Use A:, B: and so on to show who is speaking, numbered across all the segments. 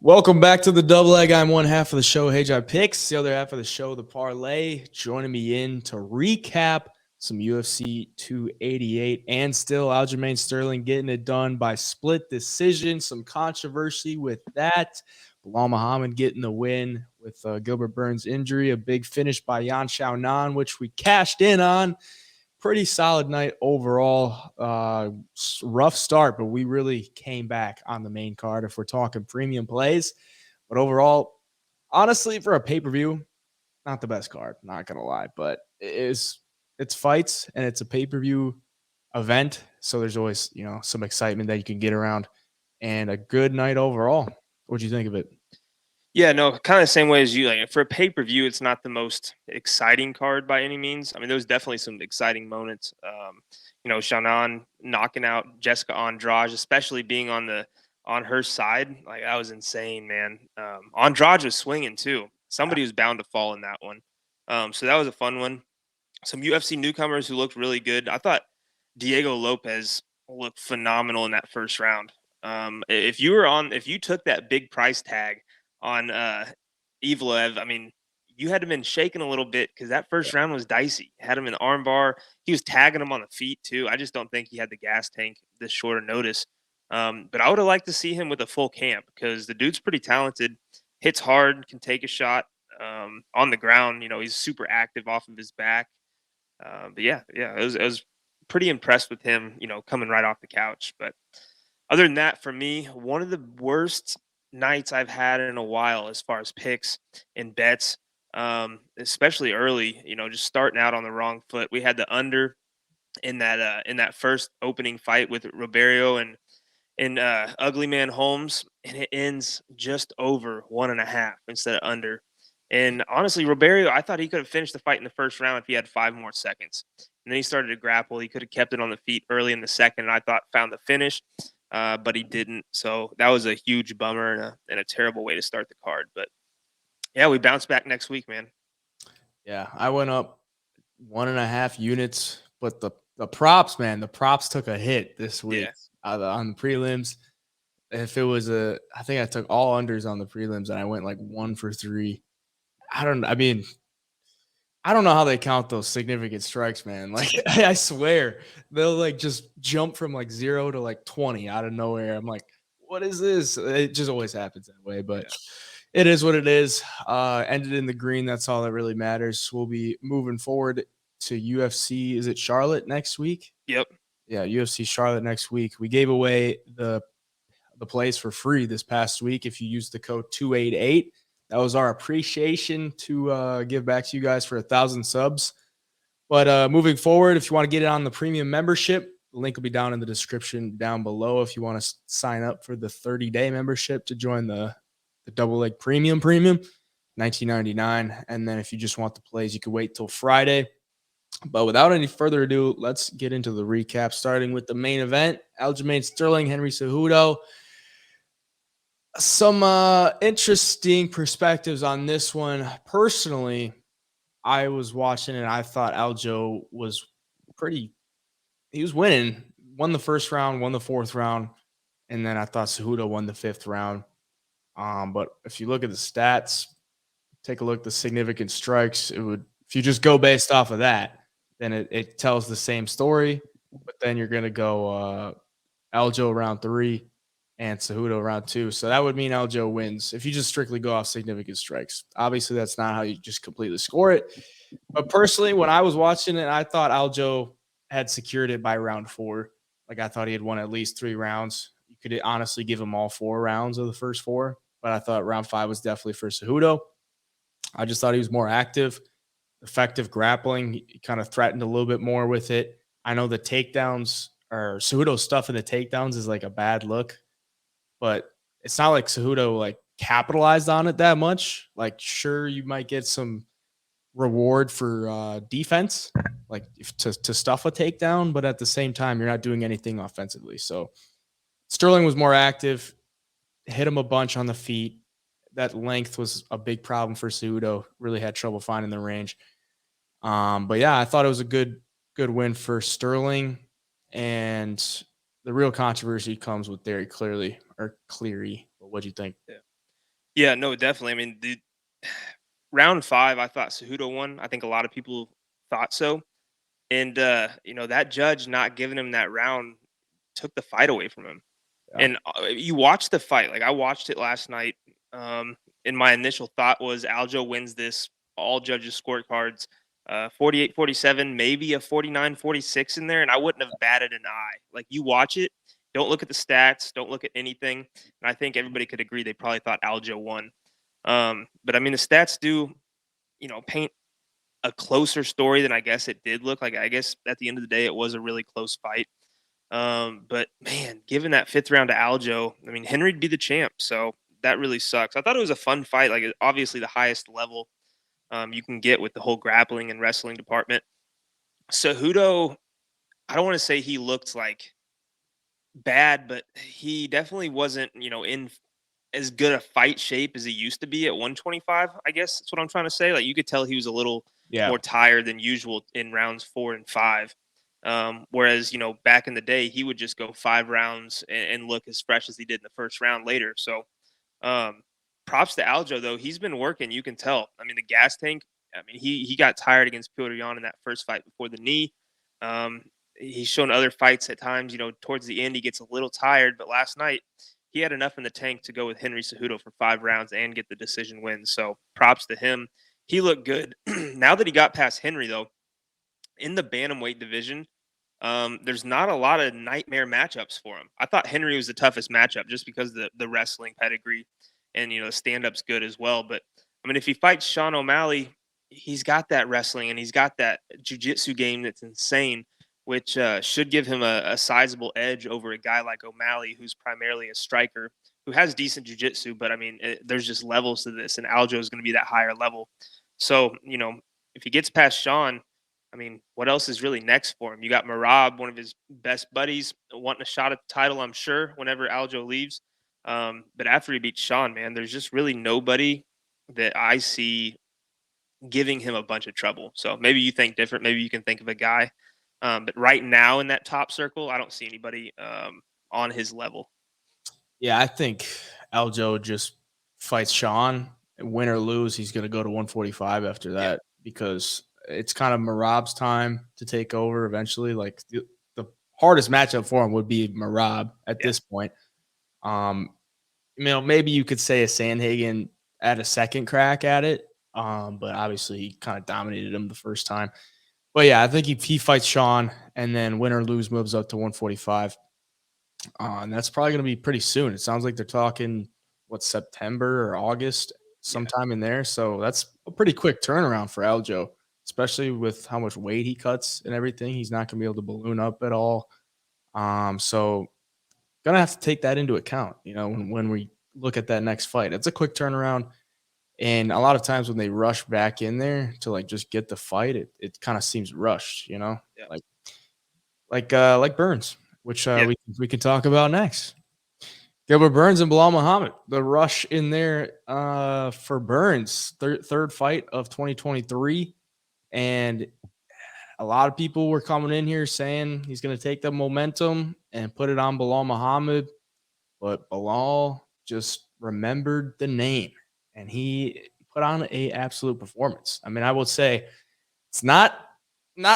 A: Welcome back to the double leg. I'm one half of the show, Hey Picks. The other half of the show, the parlay. Joining me in to recap some UFC 288 and still Aljamain Sterling getting it done by split decision. Some controversy with that. Bilal Muhammad getting the win with Gilbert Burns' injury. A big finish by Xionan, which we cashed in on. Pretty solid night overall. Rough start, but we really came back on the main card if we're talking premium plays. But overall, honestly, for a pay-per-view, not the best card, not gonna lie. But it's fights and it's a pay-per-view event. So there's always, some excitement that you can get around and a good night overall. What'd you think of it?
B: Yeah, no, kind of the same way as you. Like for a pay-per-view, it's not the most exciting card by any means. I mean, there was definitely some exciting moments. Shannon knocking out Jessica Andrade, especially being on her side, like that was insane, man. Andrade was swinging too. Somebody was bound to fall in that one. So that was a fun one. Some UFC newcomers who looked really good. I thought Diego Lopes looked phenomenal in that first round. If you took that big price tag on Evloev, I mean, you had him in shaking a little bit because that first round was dicey. Had him in the armbar. He was tagging him on the feet too. I just don't think he had the gas tank this short of notice. But I would have liked to see him with a full camp because the dude's pretty talented, hits hard, can take a shot on the ground. He's super active off of his back. But yeah, I was pretty impressed with him. Coming right off the couch. But other than that, for me, one of the worst nights I've had in a while as far as picks and bets, especially early. Just starting out on the wrong foot. We had the under in that first opening fight with Ribeiro and Ugly Man Holmes, and it ends just over 1.5 instead of under. And honestly, Ribeiro, I thought he could have finished the fight in the first round if he had 5 more seconds. And then he started to grapple. He could have kept it on the feet early in the second, and I thought found the finish, but he didn't. So that was a huge bummer and a terrible way to start the card. But yeah, we bounced back next week, man.
A: Yeah, I went up 1.5 units, but the props, man, the props took a hit this week
B: Yeah.
A: on the prelims. If it was I think I took all unders on the prelims and I went like 1 for 3. I don't know how they count those significant strikes, man. Like I swear they'll like just jump from like 0 to like 20 out of nowhere. I'm like, what is this? It just always happens that way, but
B: Yeah.
A: it is what it is. Ended in the green. That's all that really matters. We'll be moving forward to UFC. Is it Charlotte next week?
B: Yep.
A: Yeah, UFC Charlotte next week. We gave away the plays for free this past week if you use the code 288. That was our appreciation to give back to you guys for 1,000 subs. But moving forward, if you want to get it on the premium membership, the link will be down in the description down below if you want to sign up for the 30-day membership to join the double leg premium, $19.99. And then if you just want the plays, you can wait till Friday. But without any further ado, let's get into the recap, starting with the main event. Aljamain Sterling, Henry Cejudo. Some interesting perspectives on this one. Personally, I was watching and I thought Aljo was he was winning. Won the first round, won the fourth round, and then I thought Cejudo won the fifth round. But if you look at the stats, take a look at the significant strikes, if you just go based off of that, then it tells the same story. But then you're gonna go Aljo round 3 and Cejudo round 2. So that would mean Aljo wins if you just strictly go off significant strikes. Obviously, that's not how you just completely score it. But personally, when I was watching it, I thought Aljo had secured it by round 4. Like I thought he had won at least 3 rounds. You could honestly give him all 4 rounds of the first 4, but I thought round 5 was definitely for Cejudo. I just thought he was more active, effective grappling. He kind of threatened a little bit more with it. I know the takedowns or Cejudo's stuff in the takedowns is like a bad look, but it's not like Cejudo like capitalized on it that much. Like, sure, you might get some reward for defense, like to stuff a takedown, but at the same time, you're not doing anything offensively. So Sterling was more active, hit him a bunch on the feet. That length was a big problem for Cejudo. Really had trouble finding the range. But yeah, I thought it was a good win for Sterling. And the real controversy comes with Derek Cleary. But what'd you think?
B: Yeah. Yeah, no, definitely. I mean, round 5, I thought Cejudo won. I think a lot of people thought so. And, that judge not giving him that round took the fight away from him.
A: Yeah.
B: And you watch the fight. Like, I watched it last night. Um, and my initial thought was Aljo wins this, all judges' scorecards, 48-47, maybe a 49-46 in there. And I wouldn't have batted an eye. Like, you watch it, don't look at the stats, don't look at anything. And I think everybody could agree they probably thought Aljo won. But I mean, the stats do, paint a closer story than I guess it did look like. I guess at the end of the day, it was a really close fight. But man, given that 5th round to Aljo, I mean, Henry'd be the champ. So that really sucks. I thought it was a fun fight. Like, obviously the highest level you can get with the whole grappling and wrestling department. Cejudo, I don't want to say he looked like bad, but he definitely wasn't, in as good a fight shape as he used to be at 125. I guess that's what I'm trying to say. Like, you could tell he was a little
A: Yeah.
B: more tired than usual in rounds 4 and 5. Whereas, back in the day, he would just go 5 rounds and look as fresh as he did in the first round later. So, um, props to Aljo though. He's been working. You can tell. I mean, the gas tank. I mean, he got tired against Petr Yan in that first fight before the knee. Um, he's shown other fights at times. Towards the end, he gets a little tired. But last night, he had enough in the tank to go with Henry Cejudo for 5 rounds and get the decision win. So, props to him. He looked good. Now that he got past Henry, though, in the bantamweight division, there's not a lot of nightmare matchups for him. I thought Henry was the toughest matchup just because the wrestling pedigree and the stand up's good as well. But I mean, if he fights Sean O'Malley, he's got that wrestling and he's got that jujitsu game that's insane, which should give him a sizable edge over a guy like O'Malley, who's primarily a striker who has decent jujitsu. But I mean, there's just levels to this, and Aljo is going to be that higher level. So if he gets past Sean, I mean, what else is really next for him? You got Marab, one of his best buddies, wanting a shot at the title, I'm sure, whenever Aljo leaves. But after he beats Sean, man, there's just really nobody that I see giving him a bunch of trouble. So maybe you think different. Maybe you can think of a guy. But right now in that top circle, I don't see anybody on his level.
A: Yeah, I think Aljo just fights Sean. Win or lose, he's going to go to 145 after
B: Yeah.
A: that because it's kind of Marab's time to take over eventually. Like the hardest matchup for him would be Marab at
B: Yeah.
A: this point. Maybe you could say a Sandhagen at a second crack at it. But obviously he kind of dominated him the first time. But yeah, I think if he fights Sean and then win or lose moves up to 145, and that's probably going to be pretty soon. It sounds like they're talking September or August, sometime in there. So that's a pretty quick turnaround for Aljo, especially with how much weight he cuts and everything. He's not going to be able to balloon up at all. So gonna have to take that into account. When we look at that next fight, it's a quick turnaround. And a lot of times when they rush back in there to like just get the fight, it kind of seems rushed,
B: Yeah.
A: like like Burns, which
B: Yeah.
A: we can talk about next. Gilbert Burns and Bilal Muhammad. The rush in there for Burns, third fight of 2023, and a lot of people were coming in here saying he's going to take the momentum and put it on Bilal Muhammad, but Bilal just remembered the name and he put on a absolute performance. I mean, I would say it's not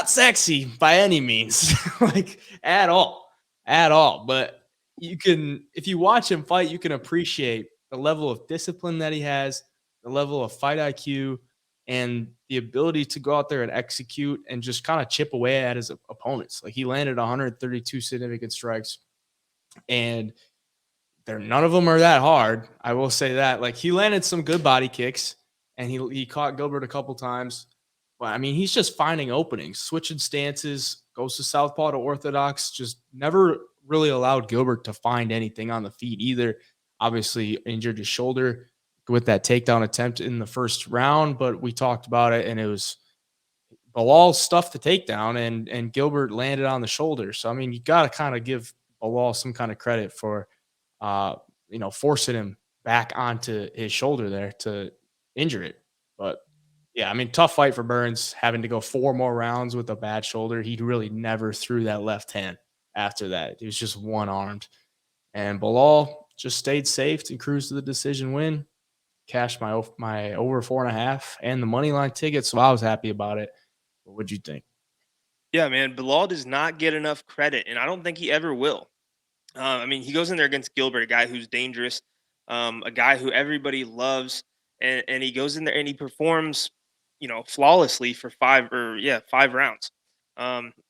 A: sexy by any means, like at all. But you can, if you watch him fight, you can appreciate the level of discipline that he has, the level of fight IQ, and the ability to go out there and execute and just kind of chip away at his opponents. Like he landed 132 significant strikes, and none of them are that hard. I will say that. Like he landed some good body kicks, and he caught Gilbert a couple times. But I mean, he's just finding openings, switching stances, goes to southpaw to orthodox. Just never really allowed Gilbert to find anything on the feet either. Obviously, injured his shoulder with that takedown attempt in the first round, but we talked about it, and it was Bilal stuffed the takedown, and Gilbert landed on the shoulder. So I mean, you got to kind of give Bilal some kind of credit for forcing him back onto his shoulder there to injure it. But yeah, I mean, tough fight for Burns, having to go 4 more rounds with a bad shoulder. He really never threw that left hand after that. He was just one armed. And Bilal just stayed safe and cruised to the decision win. cashed my over 4.5 and the money line ticket, so I was happy about it. What'd you think?
B: Yeah, man, Bilal does not get enough credit, and I don't think he ever will. I mean, he goes in there against Gilbert, a guy who's dangerous, a guy who everybody loves, and he goes in there and he performs, flawlessly for 5 rounds.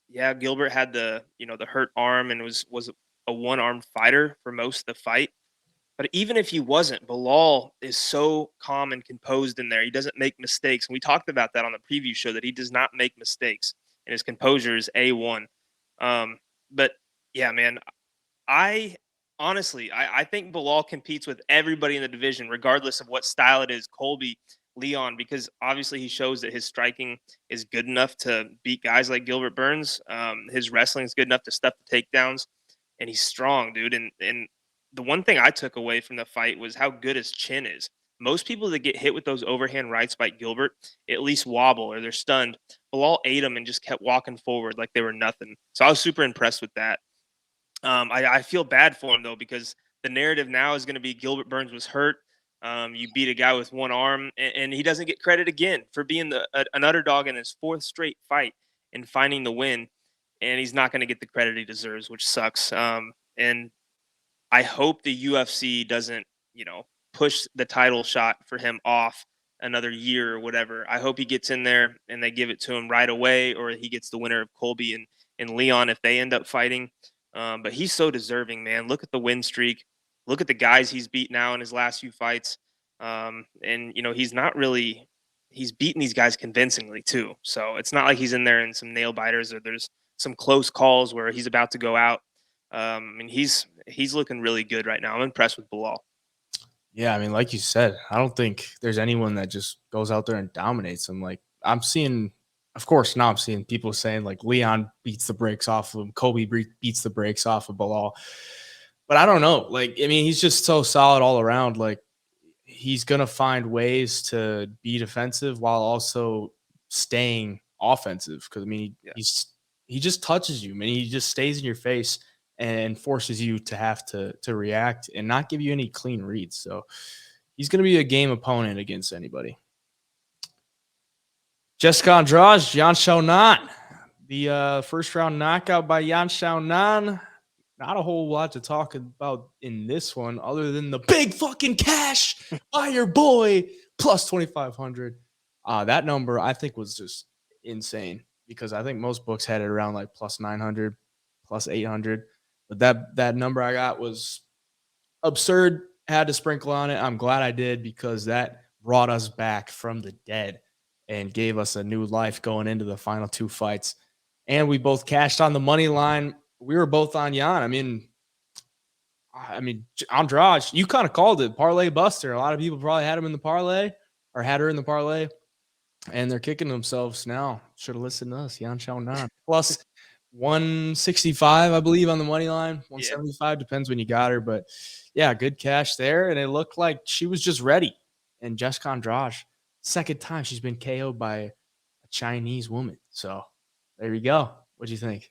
B: Yeah, Gilbert had the hurt arm and was a one-armed fighter for most of the fight. But even if he wasn't, Bilal is so calm and composed in there. He doesn't make mistakes. And we talked about that on the preview show that he does not make mistakes and his composure is A1. But yeah, man, I honestly, I think Bilal competes with everybody in the division, regardless of what style it is, Colby, Leon, because obviously he shows that his striking is good enough to beat guys like Gilbert Burns. His wrestling is good enough to stuff the takedowns, and he's strong, dude. And the one thing I took away from the fight was how good his chin is. Most people that get hit with those overhand rights by Gilbert at least wobble or they're stunned. Bilal ate them and just kept walking forward like they were nothing. So I was super impressed with that. I feel bad for him though because the narrative now is going to be Gilbert Burns was hurt. You beat a guy with one arm, and he doesn't get credit again for being an underdog in his fourth straight fight and finding the win. And he's not going to get the credit he deserves, which sucks. And I hope the UFC doesn't, push the title shot for him off another year or whatever. I hope he gets in there and they give it to him right away, or he gets the winner of Colby and Leon if they end up fighting. But he's so deserving, man. Look at the win streak. Look at the guys he's beat now in his last few fights. And he's beaten these guys convincingly too. So it's not like he's in there in some nail biters or there's some close calls where he's about to go out. And he's looking really good right now. I'm impressed with Bilal.
A: Yeah, I mean, like you said, I don't think there's anyone that just goes out there and dominates him. Like I'm seeing, of course, now I'm seeing people saying like Leon beats the brakes off of him, Kobe beats the brakes off of Bilal. But I don't know. Like, I mean, he's just so solid all around. Like he's gonna find ways to be defensive while also staying offensive. Because I mean,
B: Yeah.
A: he just touches you. I mean, he just stays in your face and forces you to have to react and not give you any clean reads. So he's going to be a game opponent against anybody. Jessica Andrade, Xionan. The first round knockout by Xionan. Not a whole lot to talk about in this one other than the big fucking cash by your boy plus 2,500. That number I think was just insane because I think most books had it around like plus 900, plus 800. But that number I got was absurd. Had to sprinkle on it. I'm glad I did because that brought us back from the dead and gave us a new life going into the final two fights. And we both cashed on the money line. We were both on Jan. I mean, Andrade, you kind of called it parlay buster. A lot of people probably had him in the parlay or had her in the parlay, and they're kicking themselves now. Should have listened to us, Yan Xiaonan. Plus 165, I believe, on the money line. 175 depends when you got her, but yeah, good cash there. And it looked like she was just ready. And Jessica Andrade, second time she's been KO'd by a Chinese woman. So there you go. What do you think?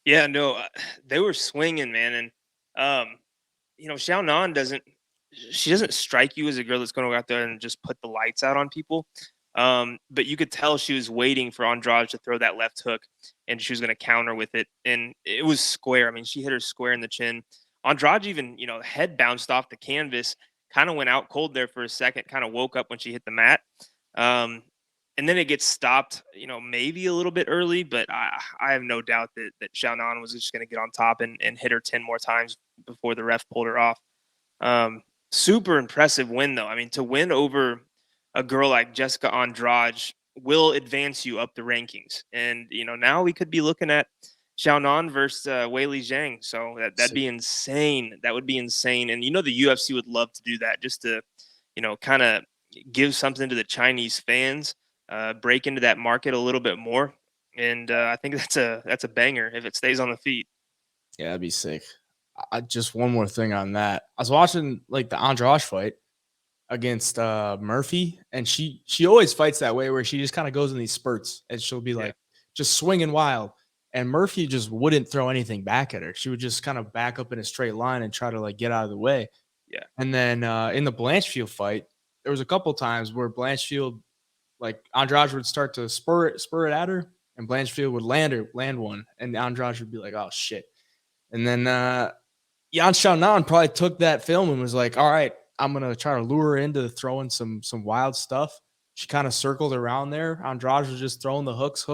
B: Yeah, no, they were swinging, man, and Xiaonan doesn't strike you as a girl that's going to go out there and just put the lights out on people. But you could tell she was waiting for Andrade to throw that left hook, and she was going to counter with it, and it was square. I mean, she hit her square in the chin. Andrade even, head bounced off the canvas, kind of went out cold there for a second, kind of woke up when she hit the mat. And then it gets stopped, maybe a little bit early, but I have no doubt that Xionan was just going to get on top and hit her 10 more times before the ref pulled her off. Super impressive win, though. I mean, to win over a girl like Jessica Andrade will advance you up the rankings. And, now we could be looking at Xionan versus Weili Zhang. So that'd be insane. That would be insane. And, the UFC would love to do that just to, kind of give something to the Chinese fans. Break into that market a little bit more, and I think that's a banger if it stays on the feet.
A: Yeah, that'd be sick. Just one more thing on that. I was watching like the Andrade fight against Murphy, and she always fights that way where she just kind of goes in these spurts, and she'll be like just swinging wild, and Murphy just wouldn't throw anything back at her. She would just kind of back up in a straight line and try to like get out of the way.
B: Yeah,
A: and then in the Blanchfield fight, there was a couple times where Blanchfield, like Andrade would start to spur it at her, and Blanchfield would land one, and Andrade would be like, "Oh shit!" And then Xionan probably took that film and was like, "All right, I'm gonna try to lure her into throwing some wild stuff." She kind of circled around there. Andrade was just throwing the hooks.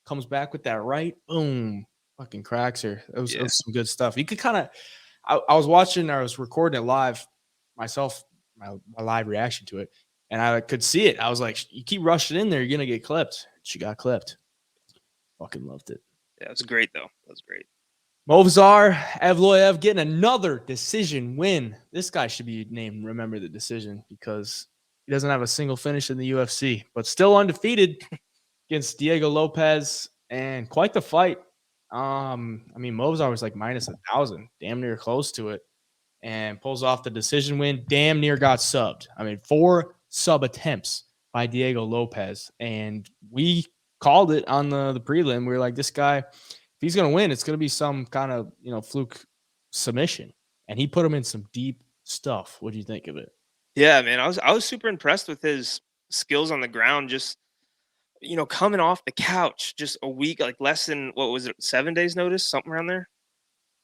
A: Comes back with that right, boom, fucking cracks her. It was some good stuff. You could kind of. I was watching. I was recording it live myself, my live reaction to it, and I could see it. I was like, "You keep rushing in there, you're gonna get clipped." She got clipped. Fucking loved it.
B: Yeah, it was great though. That was great.
A: Movsar Evloev getting another decision win. This guy should be named Remember the Decision because he doesn't have a single finish in the UFC, but still undefeated against Diego Lopes, and quite the fight. I mean, Movsar was like minus 1,000, damn near close to it, and pulls off the decision win. Damn near got subbed. I mean, 4 sub attempts by Diego Lopes, and we called it on the prelim. We were like, this guy, if he's going to win, it's going to be some kind of, fluke submission. And he put him in some deep stuff. What do you think of it?
B: Yeah, man, I was super impressed with his skills on the ground. Just coming off the couch, just a week, like less than what was it, 7 days notice, something around there.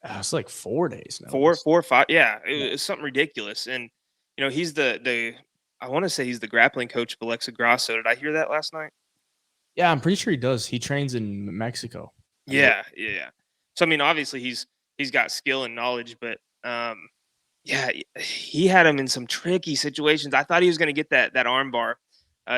A: It's like 4 days now.
B: 4 or 5. Yeah, it was something ridiculous. And he's the I want to say he's the grappling coach of Alexa Grasso. Did I hear that last night?
A: Yeah, I'm pretty sure he does. He trains in Mexico.
B: Yeah. So I mean, obviously he's got skill and knowledge, but yeah, he had him in some tricky situations. I thought he was going to get that arm bar.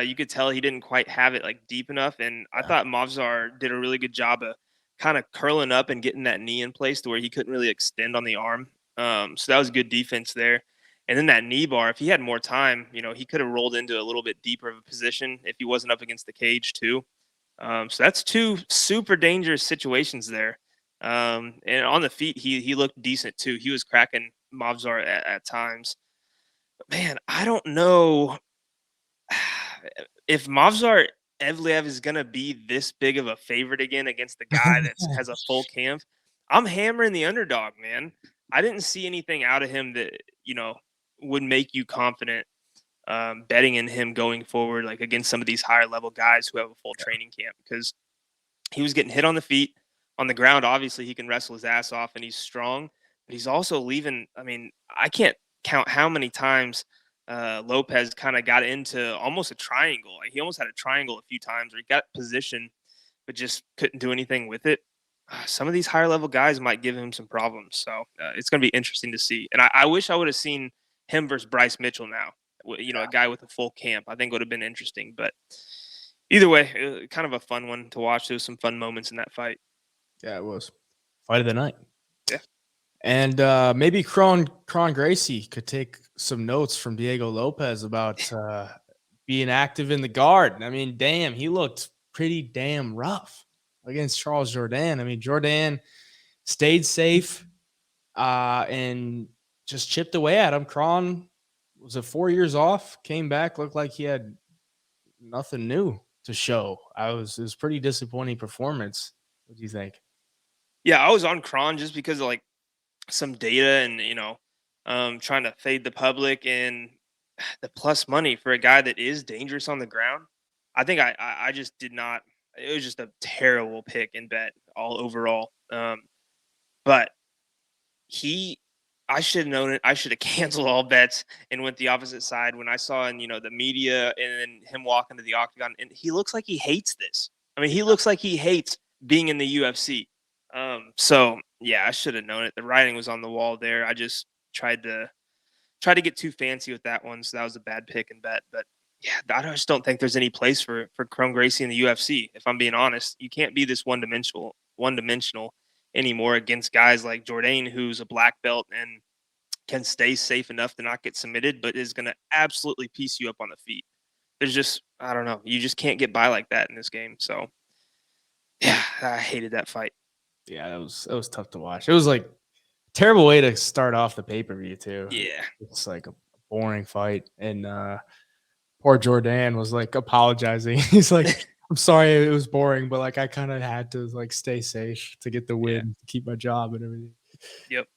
B: You could tell he didn't quite have it like deep enough, and I thought Movsar did a really good job of kind of curling up and getting that knee in place to where he couldn't really extend on the arm. So that was good defense there. And then that knee bar, if he had more time, he could have rolled into a little bit deeper of a position if he wasn't up against the cage too. So that's 2 super dangerous situations there. And on the feet, he looked decent too. He was cracking Movsar at times. But man, I don't know if Movsar Evloev is going to be this big of a favorite again against the guy that has a full camp. I'm hammering the underdog, man. I didn't see anything out of him that, would make you confident betting in him going forward, like against some of these higher level guys who have a full training camp, because he was getting hit on the feet. On the ground, obviously he can wrestle his ass off and he's strong, but he's also leaving. I mean, I can't count how many times Lopes kind of got into almost a triangle. Like he almost had a triangle a few times where he got position, but just couldn't do anything with it. Some of these higher level guys might give him some problems. So it's going to be interesting to see. And I wish I would have seen him versus Bryce Mitchell now, a guy with a full camp. I think would have been interesting, but either way, kind of a fun one to watch. There was some fun moments in that fight.
A: Yeah, it was. Fight of the night.
B: Yeah.
A: And maybe Kron Gracie could take some notes from Diego Lopes about being active in the guard. I mean, damn, he looked pretty damn rough against Charles Jourdain. I mean, Jourdain stayed safe and just chipped away at him. Kron was 4 years off, came back, looked like he had nothing new to show. It was pretty disappointing performance. What do you think?
B: Yeah, I was on Kron just because of like some data and trying to fade the public and the plus money for a guy that is dangerous on the ground. I think I just did not. It was just a terrible pick and bet all overall. But I should have known it. I should have canceled all bets and went the opposite side when I saw in the media and then him walking to the octagon. And he looks like he hates this. I mean, he looks like he hates being in the UFC. So yeah, I should have known it. The writing was on the wall there. I just tried to get too fancy with that one, so that was a bad pick and bet. But yeah, I just don't think there's any place for Kron Gracie in the UFC. If I'm being honest, you can't be this one dimensional anymore against guys like Jourdain, who's a black belt and can stay safe enough to not get submitted, but is going to absolutely piece you up on the feet. There's just, I don't know, you just can't get by like that in this game. So yeah, I hated that fight.
A: Yeah, it was tough to watch. It was like a terrible way to start off the pay-per-view too.
B: Yeah.
A: It's like a boring fight. And poor Jourdain was like apologizing. He's like, I'm sorry it was boring, but like I kind of had to like stay safe to get the win, to keep my job and everything.
B: Yep.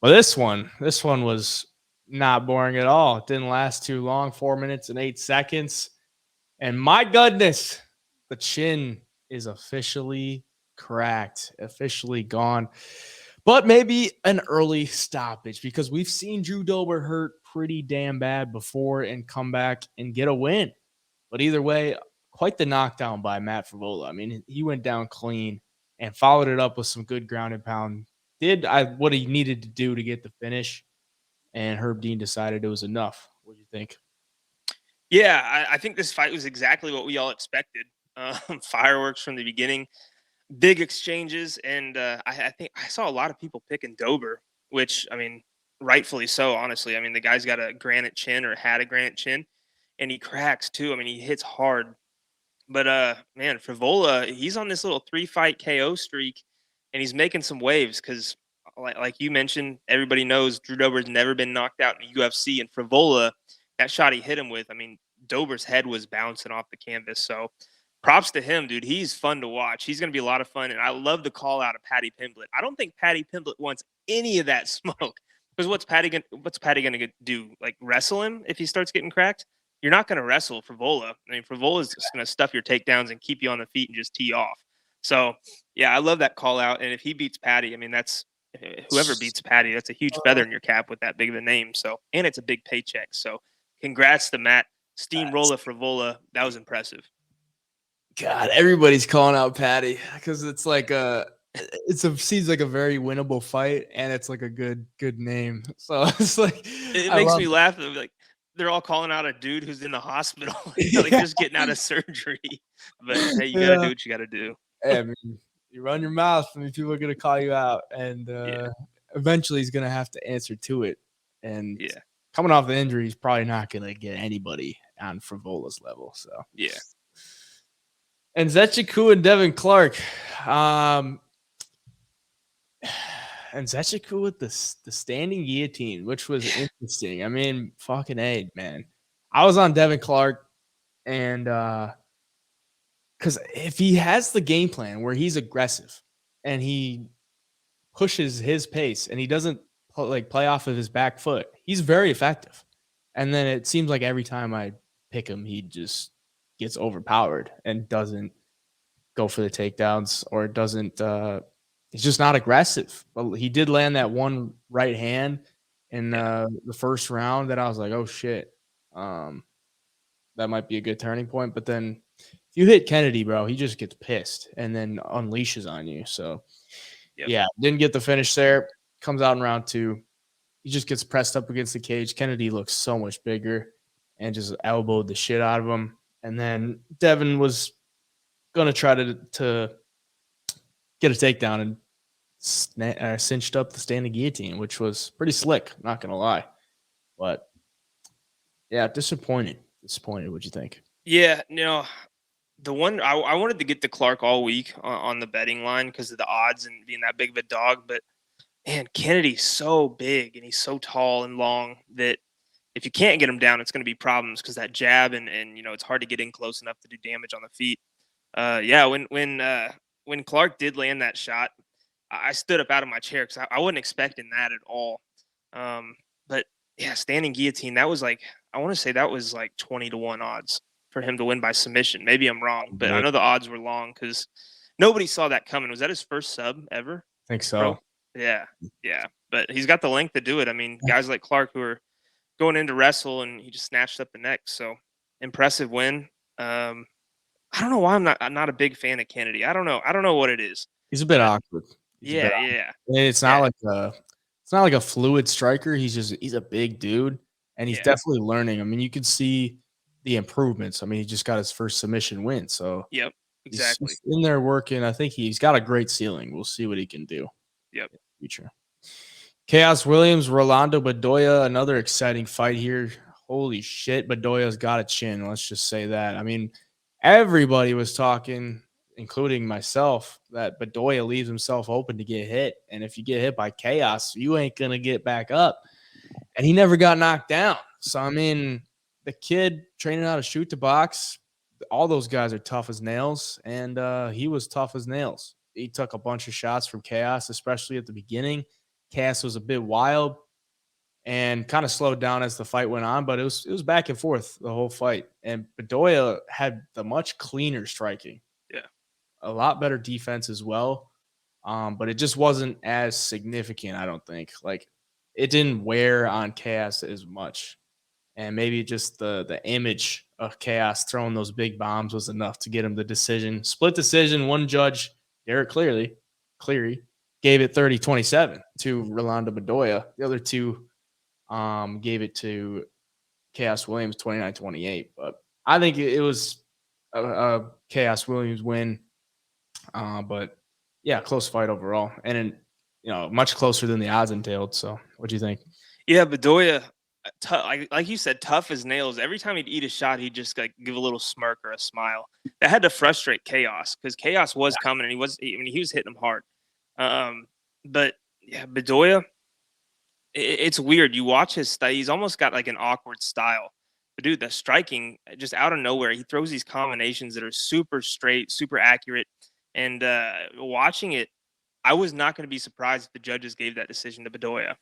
A: Well, this one was Not boring at all. It didn't last too long, 4 minutes and 8 seconds. And my goodness, the chin is officially cracked, officially gone. But maybe an early stoppage because we've seen Drew Dober hurt pretty damn bad before and come back and get a win. But either way, quite the knockdown by Matt Frevola. I mean, he went down clean and followed it up with some good ground and pound. Did what he needed to do to get the finish, and Herb Dean decided it was enough. What do you think?
B: Yeah, I think this fight was exactly what we all expected. Fireworks from the beginning, big exchanges, and I think I saw a lot of people picking Dober, which I mean, rightfully so. Honestly, I mean the guy's got a granite chin or had a granite chin, and he cracks too. I mean he hits hard, but man, Frevola, he's on this little 3-fight KO streak, and he's making some waves because, like you mentioned, everybody knows Drew Dober's never been knocked out in the UFC, and Frevola, that shot he hit him with, I mean, Dober's head was bouncing off the canvas. So, props to him, dude. He's fun to watch. He's going to be a lot of fun, and I love the call out of Patty Pimblett. I don't think Patty Pimblett wants any of that smoke because what's Patty going to do? Like wrestle him if he starts getting cracked? You're not going to wrestle Frevola. I mean, Frevola is just going to stuff your takedowns and keep you on the feet and just tee off. So, yeah, I love that call out. And if he beats Patty, I mean, that's whoever beats Patty, that's a huge feather in your cap with that big of a name. So, and it's a big paycheck. So, congrats to Matt. Steamroller Frevola. That was impressive.
A: God, everybody's calling out Patty because it's like seems like a very winnable fight, and it's like a good name. So it's like
B: it makes me laugh. Like they're all calling out a dude who's in the hospital, like just getting out of surgery. But hey, you gotta do what you gotta do.
A: Hey, I mean, you run your mouth, I mean, people are gonna call you out, and eventually he's gonna have to answer to it. And coming off the injury, he's probably not gonna get anybody on Frivola's level. So
B: yeah.
A: And Nzechukwu and Devin Clark. And Nzechukwu with the standing guillotine, which was interesting. I mean, fucking A, man. I was on Devin Clark, and because if he has the game plan where he's aggressive and he pushes his pace and he doesn't play off of his back foot, he's very effective. And then it seems like every time I pick him, he just gets overpowered and doesn't go for the takedowns or doesn't he's just not aggressive. But he did land that one right hand in the first round that I was like, oh shit, that might be a good turning point. But then if you hit Kennedy, bro, he just gets pissed and then unleashes on you. So yeah, didn't get the finish there. Comes out in round 2. He just gets pressed up against the cage. Kennedy looks so much bigger and just elbowed the shit out of him. And then Devin was going to try to get a takedown and cinched up the standing guillotine, which was pretty slick, not going to lie. But, yeah, disappointed. What'd you think?
B: Yeah, the one I wanted to get the Clark all week on the betting line because of the odds and being that big of a dog. But, man, Kennedy's so big and he's so tall and long that if you can't get him down, it's going to be problems because that jab and it's hard to get in close enough to do damage on the feet. When Clark did land that shot, I stood up out of my chair because I wasn't expecting that at all. But yeah, standing guillotine, that was like, I want to say that was like 20-1 odds for him to win by submission. Maybe I'm wrong, but I know the odds were long because nobody saw that coming. Was that his first sub ever?
A: I think so.
B: Bro? Yeah. But he's got the length to do it. I mean, guys like Clark who are going in to wrestle and he just snatched up the neck. So impressive win. I don't know why I'm not a big fan of Kennedy. I don't know what it is.
A: He's a bit awkward.
B: Yeah.
A: It's not like a fluid striker. He's a big dude, and he's definitely learning. I mean, you can see the improvements. I mean, he just got his first submission win, so
B: exactly.
A: He's in there working. I think he's got a great ceiling. We'll see what he can do.
B: In
A: the future. Chaos Williams, Rolando Bedoya, another exciting fight here. Holy shit, Bedoya's got a chin. Let's just say that. I mean, everybody was talking, including myself, that Bedoya leaves himself open to get hit. And if you get hit by Chaos, you ain't going to get back up. And he never got knocked down. So, I mean, the kid training how to shoot the box, all those guys are tough as nails. And he was tough as nails. He took a bunch of shots from Chaos, especially at the beginning. Chaos was a bit wild. and kind of slowed down as the fight went on, but it was back and forth the whole fight. And Bedoya had the much cleaner striking.
B: Yeah.
A: A lot better defense as well. But it just wasn't as significant, I don't think. Like, it didn't wear on Chaos as much. And maybe just the image of Chaos throwing those big bombs was enough to get him the decision. Split decision, one judge, Derek Cleary, gave it 30-27 to Rolando Bedoya. The other two gave it to Chaos Williams 29-28. But I think it was a Chaos Williams win. But yeah, close fight overall, and much closer than the odds entailed. So, what do you think?
B: Yeah, Bedoya, like you said, tough as nails. Every time he'd eat a shot, he'd just like give a little smirk or a smile. That had to frustrate Chaos because Chaos was coming and he was hitting him hard. But yeah, Bedoya, it's weird. You watch his style; he's almost got like an awkward style. But dude, the striking just out of nowhere, he throws these combinations that are super straight, super accurate. And watching it, I was not going to be surprised if the judges gave that decision to Bedoya.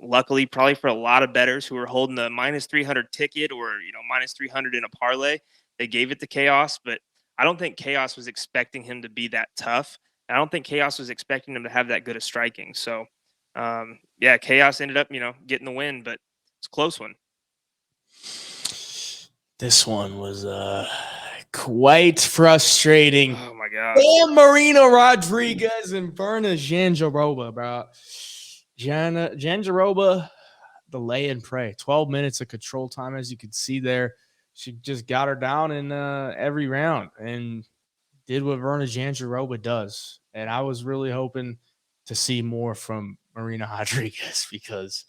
B: Luckily, probably for a lot of bettors who were holding the minus 300 ticket or minus 300 in a parlay, they gave it to Chaos. But I don't think Chaos was expecting him to be that tough. I don't think Chaos was expecting him to have that good of striking. So, yeah, Chaos ended up getting the win, but it's a close one.
A: This one was quite frustrating.
B: Oh my god!
A: Damn, Marina Rodriguez and Berna Jandiroba, bro. Jandiroba, the lay and pray. 12 minutes of control time, as you can see there. She just got her down in every round and did what Berna Jandiroba does. And I was really hoping to see more from Marina Rodriguez because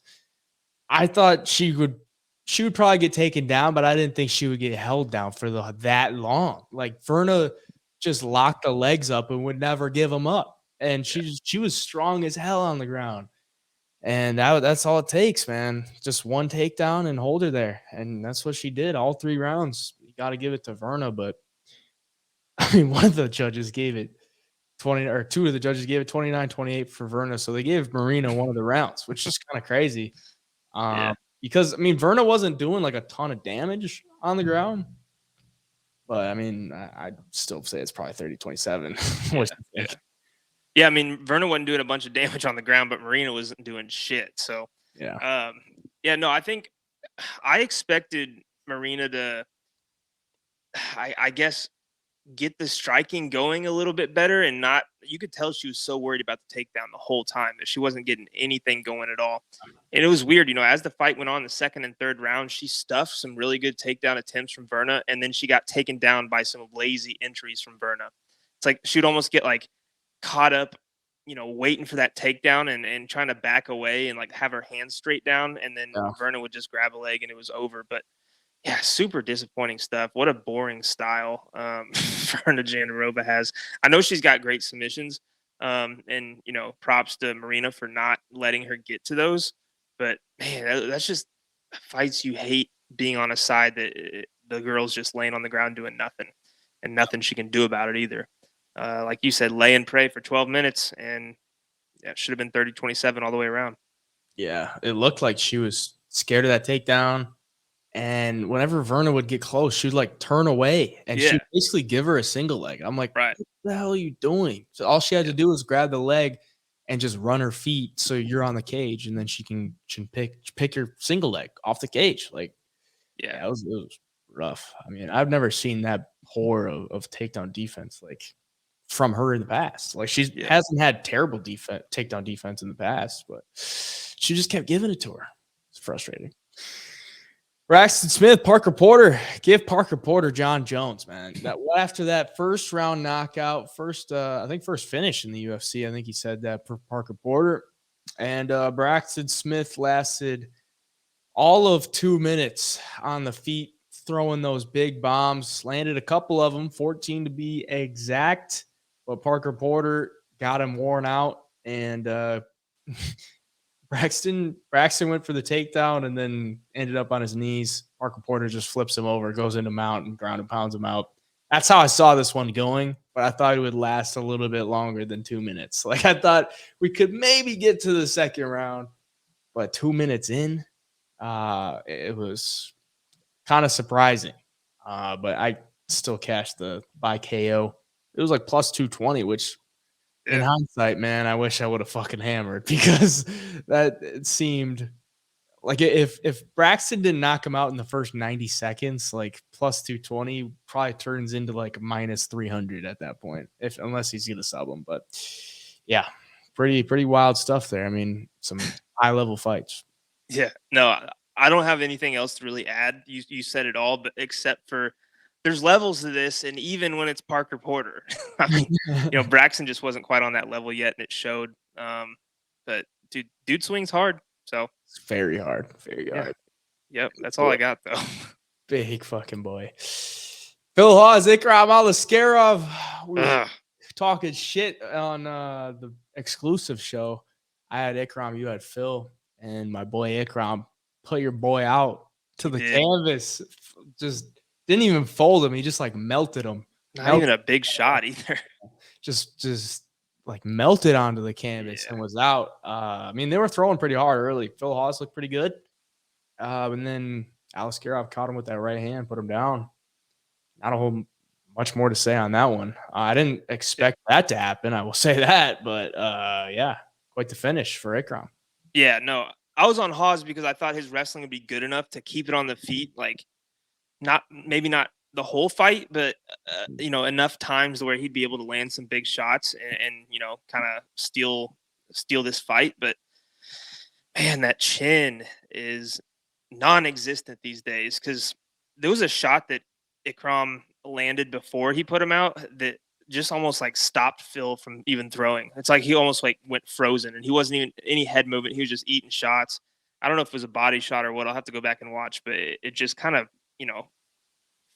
A: I thought she would probably get taken down, but I didn't think she would get held down for that long. Like, Verna just locked the legs up and would never give them up. And she was strong as hell on the ground. And that's all it takes, man. Just one takedown and hold her there. And that's what she did all 3 rounds. You got to give it to Verna. But, I mean, one of the judges gave it 20, or 2 of the judges gave it 29-28 for Verna. So they gave Marina one of the rounds, which is kind of crazy. Because, I mean, Verna wasn't doing like a ton of damage on the ground. But, I mean, I'd still say it's probably 30-27.
B: Yeah, I mean, Verna wasn't doing a bunch of damage on the ground, but Marina wasn't doing shit. So, no, I think I expected Marina to, I guess, get the striking going a little bit better and not. You could tell she was so worried about the takedown the whole time that she wasn't getting anything going at all. And it was weird, as the fight went on, the second and third round, she stuffed some really good takedown attempts from Verna, and then she got taken down by some lazy entries from Verna. It's like she'd almost get like caught up, waiting for that takedown and trying to back away and like have her hands straight down, and then Verna would just grab a leg and it was over. But yeah, super disappointing stuff. What a boring style Verna Jandiroba has. I know she's got great submissions, and props to Marina for not letting her get to those. But man, that's just fights you hate being on a side that the girl's just laying on the ground doing nothing, and nothing she can do about it either. Like you said, lay and pray for 12 minutes, and it should have been 30-27 all the way around.
A: Yeah, it looked like she was scared of that takedown. And whenever Verna would get close, she would like turn away and she'd basically give her a single leg. I'm like,
B: right.
A: What the hell are you doing? So all she had to do was grab the leg and just run her feet so you're on the cage, and then she can pick your single leg off the cage. Like, it was rough. I mean, I've never seen that poor of takedown defense like from her in the past. Like, she hasn't had terrible takedown defense in the past, but she just kept giving it to her. It's frustrating. Braxton Smith, Parker Porter. Give Parker Porter John Jones, man. After that first round knockout, first finish in the UFC, I think he said that for Parker Porter. And Braxton Smith lasted all of 2 minutes on the feet, throwing those big bombs. Landed a couple of them, 14 to be exact. But Parker Porter got him worn out, and Braxton went for the takedown and then ended up on his knees. Parker Porter just flips him over, goes into mount, and ground and pounds him out. That's how I saw this one going, but I thought it would last a little bit longer than 2 minutes. Like, I thought we could maybe get to the second round, but 2 minutes in, it was kind of surprising. But I still cashed the by KO. It was like plus 220, which in hindsight, man, I wish I would have fucking hammered because that it seemed like if Braxton didn't knock him out in the first 90 seconds, like plus 220 probably turns into like minus 300 at that point, unless he's gonna sub him. But yeah, pretty wild stuff there. I mean, some high level fights.
B: Yeah, no, I don't have anything else to really add. You said it all, but except for there's levels to this, and even when it's Parker Porter, I mean, Braxton just wasn't quite on that level yet, and it showed. But dude swings hard, so
A: it's very hard, very hard.
B: Yep, that's all I got though.
A: Big fucking boy. Phil Hawes, Ikram Aliskerov. We were talking shit on the exclusive show. I had Ikram, you had Phil, and my boy Ikram put your boy out to the canvas. Just didn't even fold him. He just like melted him.
B: Not even a big shot either.
A: Just like melted onto the canvas and was out. I mean, they were throwing pretty hard early. Phil Hawes looked pretty good. And then Aliskerov caught him with that right hand, put him down. Not a whole much more to say on that one. I didn't expect that to happen. I will say that, but yeah, quite the finish for Ikram.
B: Yeah, no, I was on Hawes because I thought his wrestling would be good enough to keep it on the feet. Like, maybe not the whole fight, but enough times where he'd be able to land some big shots and kind of steal this fight. But man, that chin is non-existent these days, because there was a shot that Ikram landed before he put him out that just almost like stopped Phil from even throwing. It's like he almost like went frozen, and he wasn't even any head movement. He was just eating shots. I don't know if it was a body shot or what. I'll have to go back and watch, but it just kind of,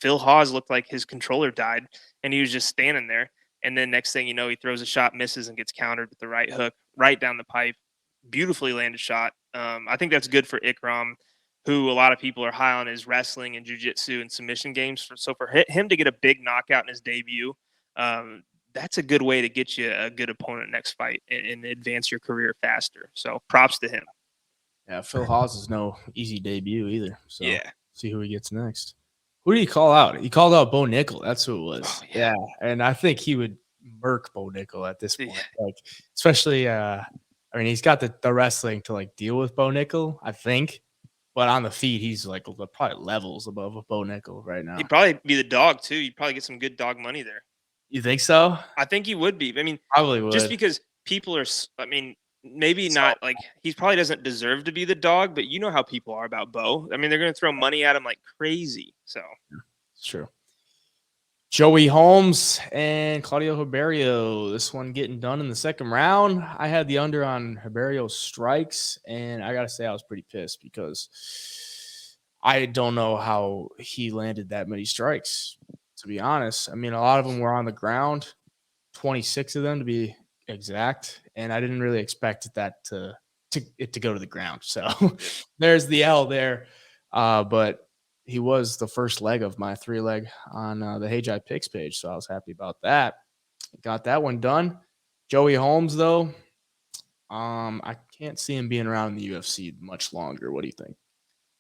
B: Phil Hawes looked like his controller died, and he was just standing there. And then next thing you know, he throws a shot, misses, and gets countered with the right hook right down the pipe. Beautifully landed shot. I think that's good for Ikram, who a lot of people are high on his wrestling and jiu-jitsu and submission games. So for him to get a big knockout in his debut, that's a good way to get you a good opponent next fight and advance your career faster. So props to him.
A: Yeah, Phil Hawes is no easy debut either. So
B: yeah,
A: see who he gets next. Who did he call out? He called out Bo Nickel. That's who it was. Oh, yeah, and I think he would murk Bo Nickel at this point. Like, especially, I mean, he's got the wrestling to like deal with Bo Nickel, I think. But on the feet, he's like probably levels above a Bo Nickel right now.
B: He'd probably be the dog too. You'd probably get some good dog money there.
A: You think so?
B: I think he would be. I mean,
A: probably would.
B: Just because people are, I mean, maybe not like he probably doesn't deserve to be the dog, but you know how people are about Bo. I mean, they're going to throw money at him like crazy. So
A: it's true. Joey Holmes and Claudio Ribeiro. This one getting done in the second round. I had the under on Ribeiro's strikes, and I got to say I was pretty pissed because I don't know how he landed that many strikes, to be honest. I mean, a lot of them were on the ground, 26 of them to be exact, and I didn't really expect that to go to the ground. So there's the L there. But he was the first leg of my 3-leg on the Hey Jai Picks page, so I was happy about that. Got that one done. Joey Holmes, though, I can't see him being around in the UFC much longer. What do you think?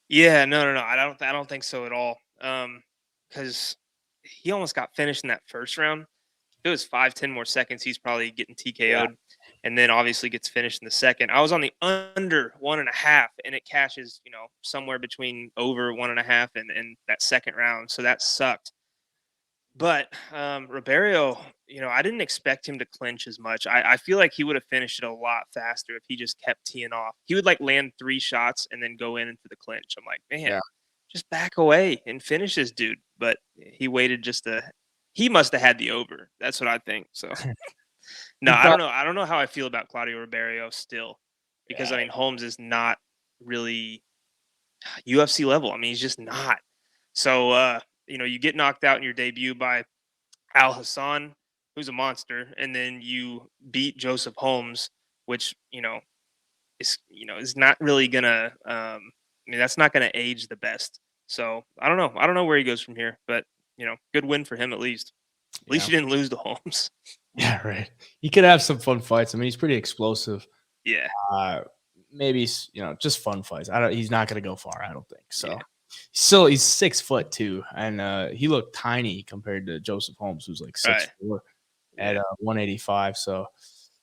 B: Yeah, no. I don't think so at all. Because he almost got finished in that first round. If it was 5-10 more seconds, he's probably getting TKO'd, and then obviously gets finished in the second. I was on the under 1.5, and it cashes, somewhere between over 1.5 and that second round. So that sucked. But Ribeiro, I didn't expect him to clinch as much. I feel like he would have finished it a lot faster if he just kept teeing off. He would like land 3 shots and then go into the clinch. I'm like, man, just back away and finish this dude. But he waited he must have had the over. That's what I think. So no, I don't know. I don't know how I feel about Claudio Ribeiro still, because I mean, Holmes is not really UFC level. I mean, he's just not. So, you get knocked out in your debut by Al Hassan, who's a monster, and then you beat Joseph Holmes, which, is not really gonna, that's not gonna age the best. So I don't know. I don't know where he goes from here, but good win for him at least. At least you didn't lose to Holmes.
A: Yeah, right. He could have some fun fights. I mean, he's pretty explosive.
B: Yeah.
A: maybe, just fun fights. He's not going to go far, I don't think. So
B: Yeah.
A: he's 6 foot too, and he looked tiny compared to Joseph Holmes, who's like 6'4" at 185. So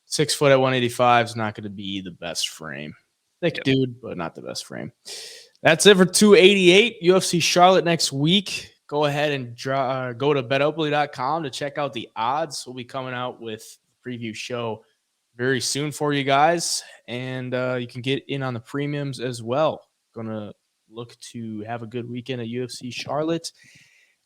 A: 6 foot at 185 is not going to be the best frame. Thick dude, but not the best frame. That's it for 288 UFC Charlotte next week. Go ahead and go to BetOpenly.com to check out the odds. We'll be coming out with a preview show very soon for you guys, and you can get in on the premiums as well. Gonna look to have a good weekend at UFC Charlotte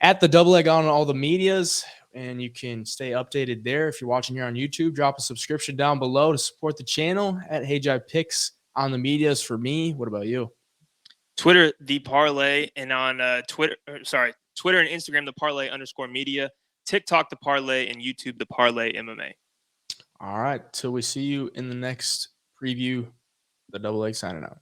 A: at the Double Leg on all the medias, and you can stay updated there. If you're watching here on YouTube, drop a subscription down below to support the channel at HeyJai Picks on the medias for me. What about you?
B: Twitter, the Parlay, and on Twitter and Instagram, the Parlay_media, TikTok, the Parlay, and YouTube, the Parlay MMA.
A: All right. Till we see you in the next preview, the Double Leg signing out.